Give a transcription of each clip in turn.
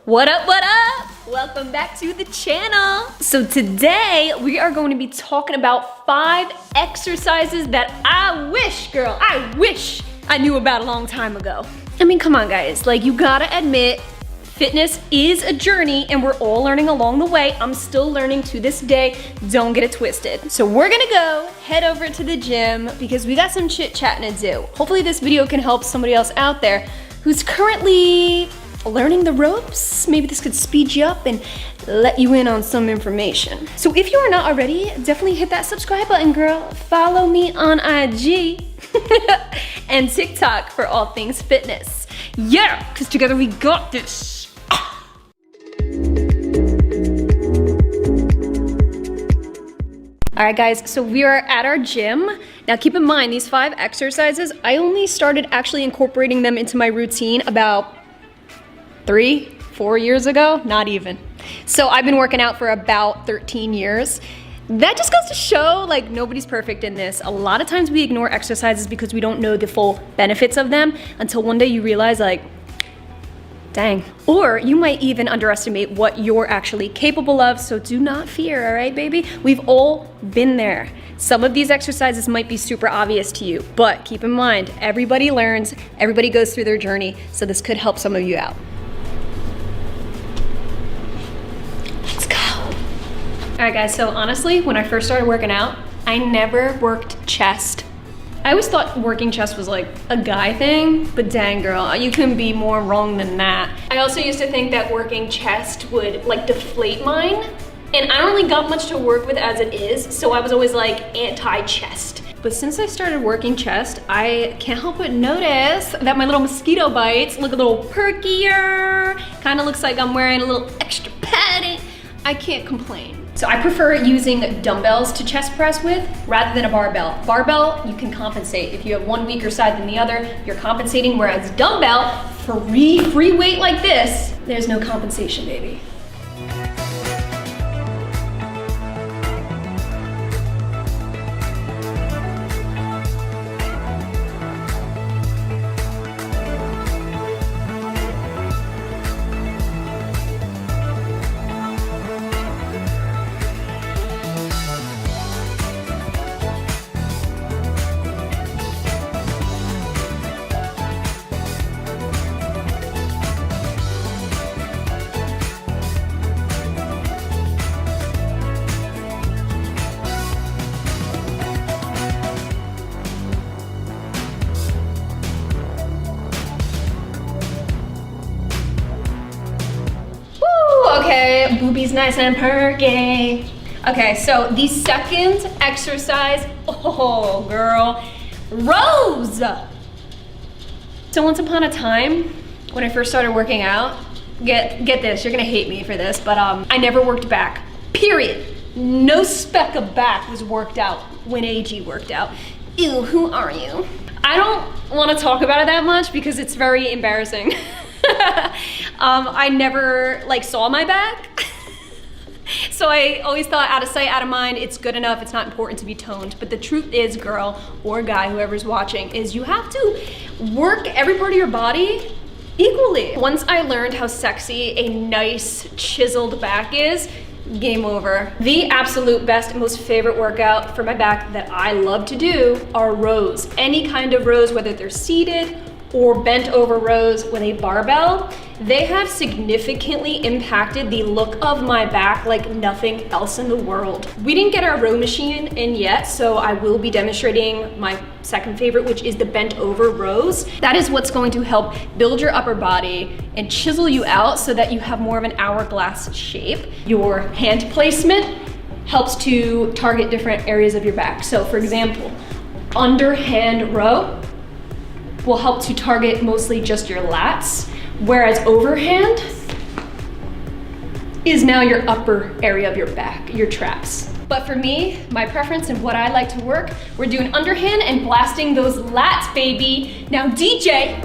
What up, what up? Welcome back to the channel. So today we are going to be talking about 5 exercises that I wish I knew about a long time ago. I mean, come on guys, like you gotta admit, fitness is a journey and we're all learning along the way. I'm still learning to this day, don't get it twisted. So we're gonna go head over to the gym because we got some chit chatting to do. Hopefully this video can help somebody else out there who's currently learning the ropes. Maybe this could speed you up and let you in on some information. So if you are not already, definitely hit that subscribe button, girl. Follow me on IG and TikTok for all things fitness. Yeah, because together we got this. All right guys, so we are at our gym. Now keep in mind, these 5 exercises, I only started actually incorporating them into my routine about 3-4 years ago, not even. So I've been working out for about 13 years. That just goes to show, like, nobody's perfect in this. A lot of times we ignore exercises because we don't know the full benefits of them until one day you realize, like, dang. Or you might even underestimate what you're actually capable of, so do not fear, all right, baby? We've all been there. Some of these exercises might be super obvious to you, but keep in mind, everybody learns, everybody goes through their journey, so this could help some of you out. All right guys, so honestly, when I first started working out, I never worked chest. I always thought working chest was like a guy thing, but dang girl, you couldn't be more wrong than that. I also used to think that working chest would like deflate mine, and I don't really got much to work with as it is, so I was always like anti-chest. But since I started working chest, I can't help but notice that my little mosquito bites look a little perkier. Kind of looks like I'm wearing a little extra padding. I can't complain. So I prefer using dumbbells to chest press with rather than a barbell. Barbell, you can compensate. If you have one weaker side than the other, you're compensating, whereas dumbbell, free weight like this, there's no compensation, baby. Okay, boobies nice and perky. Okay, so the second exercise, oh girl, rows. So once upon a time, when I first started working out, get this, you're gonna hate me for this, but I never worked back, period. No speck of back was worked out when AG worked out. Ew, who are you? I don't wanna talk about it that much because it's very embarrassing. I never like saw my back. So I always thought out of sight, out of mind, it's good enough, it's not important to be toned. But the truth is, girl or guy, whoever's watching, is you have to work every part of your body equally. Once I learned how sexy a nice chiseled back is, game over. The absolute best and most favorite workout for my back that I love to do are rows. Any kind of rows, whether they're seated or bent over rows with a barbell, they have significantly impacted the look of my back like nothing else in the world. We didn't get our row machine in yet, so I will be demonstrating my second favorite, which is the bent over rows. That is what's going to help build your upper body and chisel you out so that you have more of an hourglass shape. Your hand placement helps to target different areas of your back. So for example, underhand row will help to target mostly just your lats, whereas overhand is now your upper area of your back, your traps. But for me, my preference and what I like to work, we're doing underhand and blasting those lats, baby. Now DJ,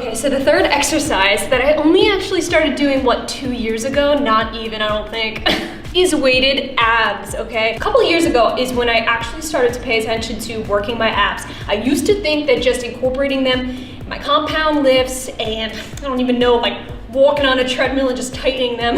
Okay, so the third exercise that I only actually started doing, 2 years ago? Not even, I don't think, is weighted abs, okay? A couple years ago is when I actually started to pay attention to working my abs. I used to think that just incorporating them, my compound lifts, and I don't even know, like walking on a treadmill and just tightening them,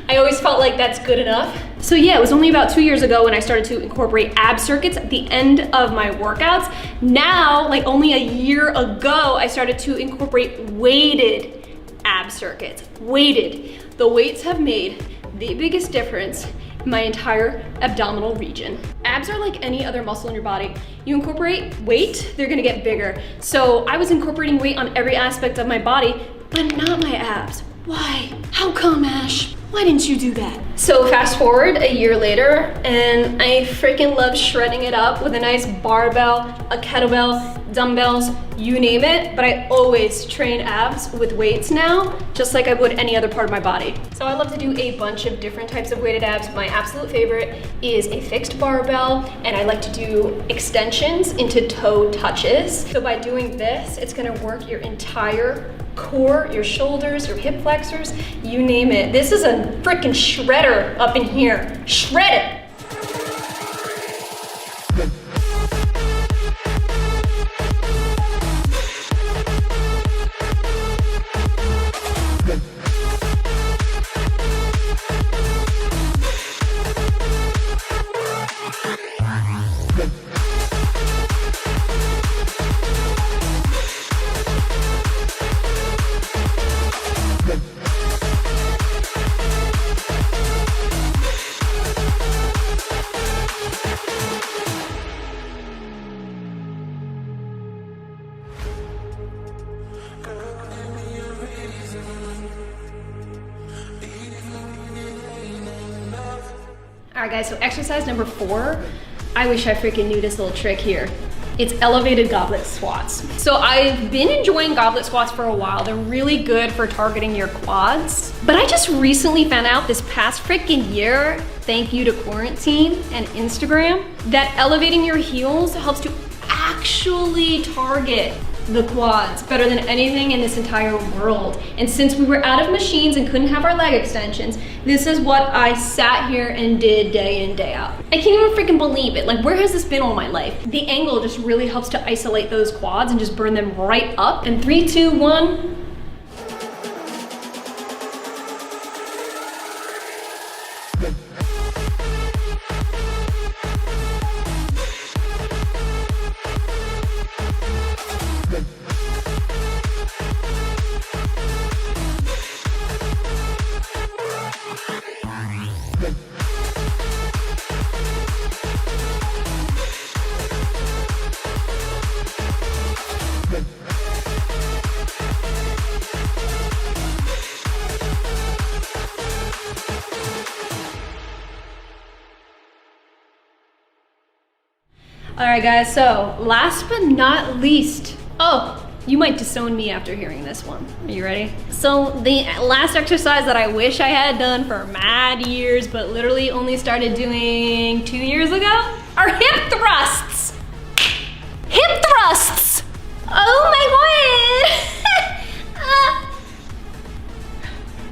I always felt like that's good enough. So yeah, it was only about 2 years ago when I started to incorporate ab circuits at the end of my workouts. Now, like only a year ago, I started to incorporate weighted ab circuits. Weighted. The weights have made the biggest difference in my entire abdominal region. Abs are like any other muscle in your body. You incorporate weight, they're gonna get bigger. So I was incorporating weight on every aspect of my body, but not my abs. Why? How come, Ash? Why didn't you do that? So fast forward a year later, and I freaking love shredding it up with a nice barbell, a kettlebell, dumbbells, you name it. But I always train abs with weights now, just like I would any other part of my body. So I love to do a bunch of different types of weighted abs. My absolute favorite is a fixed barbell, and I like to do extensions into toe touches. So by doing this, it's gonna work your entire core, your shoulders, your hip flexors, you name it. This is a freaking shredder up in here. Shred it! All right guys, so exercise number 4, I wish I freaking knew this little trick here. It's elevated goblet squats. So I've been enjoying goblet squats for a while. They're really good for targeting your quads. But I just recently found out this past freaking year, thank you to quarantine and Instagram, that elevating your heels helps to actually target the quads better than anything in this entire world. And since we were out of machines and couldn't have our leg extensions, this is what I sat here and did day in, day out. I can't even freaking believe it. Like, where has this been all my life? The angle just really helps to isolate those quads and just burn them right up. And 3, 2, 1. All right guys, so last but not least, oh, you might disown me after hearing this one. Are you ready? So the last exercise that I wish I had done for mad years, but literally only started doing 2 years ago, are hip thrusts. Hip thrusts! Oh my god!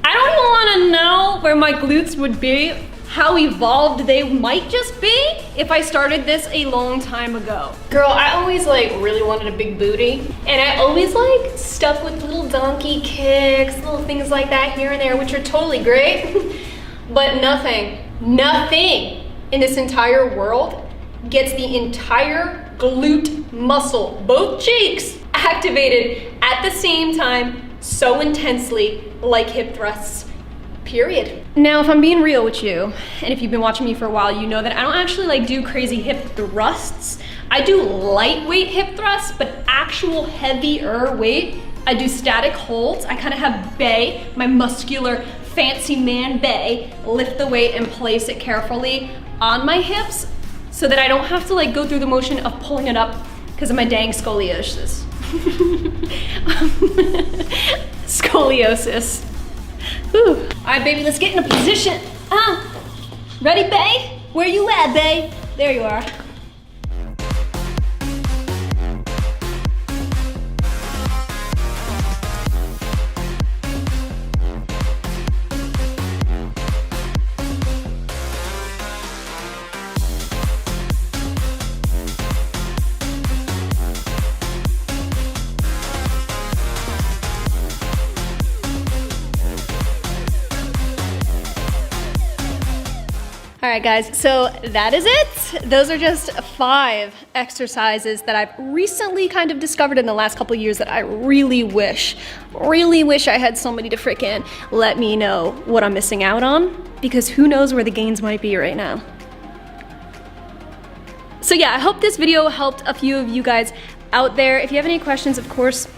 I don't even wanna know where my glutes would be, how evolved they might just be if I started this a long time ago. Girl, I always like really wanted a big booty, and I always like stuck with little donkey kicks, little things like that here and there, which are totally great, but nothing in this entire world gets the entire glute muscle, both cheeks, activated at the same time so intensely like hip thrusts. Period. Now, if I'm being real with you, and if you've been watching me for a while, you know that I don't actually like do crazy hip thrusts. I do lightweight hip thrusts, but actual heavier weight. I do static holds. I kind of have Bay, my muscular fancy man Bay, lift the weight and place it carefully on my hips so that I don't have to like go through the motion of pulling it up because of my dang scoliosis. Scoliosis. Whew. All right, baby, let's get in a position. Ready, Bay? Where you at, Bay? There you are. All right, guys, so that is it. Those are just 5 exercises that I've recently kind of discovered in the last couple years that I really wish I had somebody to frickin' let me know what I'm missing out on, because who knows where the gains might be right now. So yeah, I hope this video helped a few of you guys out there. If you have any questions, of course,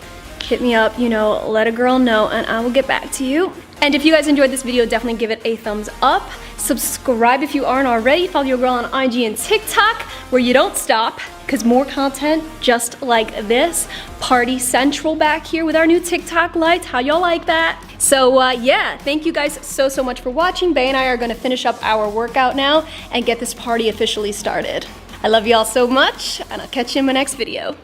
hit me up, you know, let a girl know and I will get back to you. And if you guys enjoyed this video, definitely give it a thumbs up. Subscribe if you aren't already. Follow your girl on IG and TikTok, where you don't stop, because more content just like this. Party Central back here with our new TikTok lights. How y'all like that? So yeah, thank you guys so much for watching. Bae and I are gonna finish up our workout now and get this party officially started. I love y'all so much, and I'll catch you in my next video.